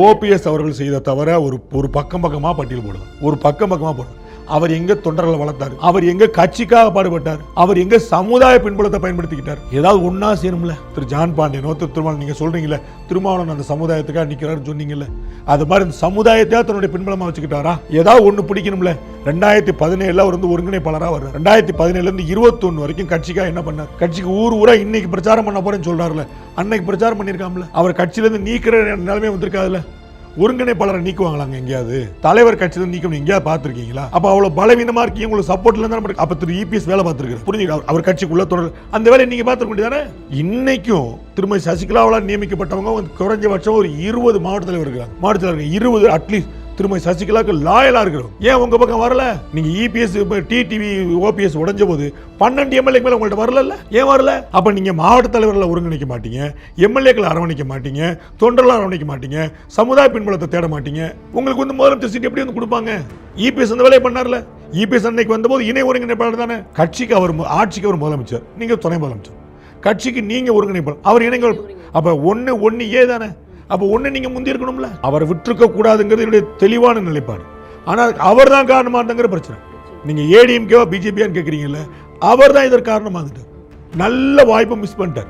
OPS அவர்கள் செய்த தவிர ஒரு பக்கமா பட்டியல் போடுவோம். ஒரு பக்கமா போடுவோம். அவர் எங்க தொண்டர்களை வளர்த்தாரு, அவர் எங்க கட்சிக்காக பாடுபட்டார், அவர் எங்க சமுதாய பின்புலத்தை பயன்படுத்திக்கிட்டார். ஏதாவது ஒன்னா சேரும்ல. திரு ஜான் பாண்டியனோ திருமாவளவன், நீங்க சொல்றீங்கல்ல திருமாவளவன் அந்த சமுதாயத்துக்காக நிக்கிறாருன்னு சொன்னீங்கல்ல, அது மாதிரி இந்த சமுதாயத்தை தன்னுடைய பின்புலமா வச்சுக்கிட்டாரா? ஏதாவது ஒண்ணு பிடிக்கணும்ல. 2017 அவர் வந்து ஒருங்கிணைப்பாளரா வர்றார். 2017 இருந்து 21 வரைக்கும் கட்சிக்காக என்ன பண்ணார்? கட்சிக்கு ஊரா இன்னைக்கு பிரச்சாரம் பண்ண போறேன்னு சொல்றாருல, அன்னைக்கு பிரச்சாரம் பண்ணிருக்காம்ல. அவர் கட்சியில இருந்து நீக்கிற நிலைமை வந்திருக்காதுல்ல. ஒருங்கிணைப்பாளரை நீக்குவாங்களாங்க எங்கேயாவது? தலைவர் கட்சியில நீக்கணும் எங்கேயாவது பார்த்திருக்கீங்களா? அப்ப அவ்வளவு பலவீனமா இருக்கீங்க, உங்களுக்கு சப்போர்ட்ல இருந்தா. அப்ப திரு இபிஎஸ் வேலை பார்த்திருக்காரு, புரிஞ்சுக்க. அவர் கட்சிக்குள்ள தொடர் அந்த வேலையை நீங்க பார்த்துக்க வேண்டியதானே? இன்னைக்கும் திருமதி சசிகலாவால் நியமிக்கப்பட்டவங்க குறைஞ்சபட்சம் ஒரு 20 மாவட்ட தலைவர் இருக்காங்க. மாவட்ட தலைவர் 20 அட்லீஸ்ட் திருமதி சசிகலாவுக்கு லாயலா இருக்கிறோம். ஏன் உங்க பக்கம் வரல? நீங்க இபிஎஸ் டிடிவி ஓபிஎஸ் உடைஞ்ச போது 12 எம்எல்ஏ மேல உங்கள்ட்ட வரல. ஏன் வரல? அப்ப நீங்க மாவட்ட தலைவர்களை ஒருங்கிணைக்க மாட்டீங்க, எம்எல்ஏக்களை அரவணைக்க மாட்டீங்க, தொண்டர்களை அரவணைக்க மாட்டீங்க, சமுதாய பின்புலத்தை தேட மாட்டீங்க. உங்களுக்கு வந்து முதலமைச்சர் சீட் எப்படி வந்து கொடுப்பாங்க? இபிஎஸ் அந்த வேலையை பண்ணார்ல. இபிஎஸ் அன்னைக்கு வந்தபோது இணை ஒருங்கிணைப்பாளர் தானே. கட்சிக்கு அவர், ஆட்சிக்கு அவர் முதலமைச்சர், நீங்க துணை முதலமைச்சர். கட்சிக்கு நீங்க ஒருங்கிணைப்பாளர், அவர் இணை. அப்ப ஒன்னு ஏ தானே. அப்ப ஒண்ணு நீங்க முந்தி இருக்கணும்ல. அவரை விட்டுருக்க கூடாதுங்கிறது என்னுடைய தெளிவான நிலைப்பாடு. ஆனா அவர் தான் காரணமா இருந்தாங்கிற பிரச்சனை. நீங்க ஏடிஎம்கேவா பிஜேபியான்னு கேட்கறீங்கல்ல, அவர் தான் இதற்கு காரணமா இருந்துட்டு நல்ல வாய்ப்பை மிஸ் பண்ணிட்டார்.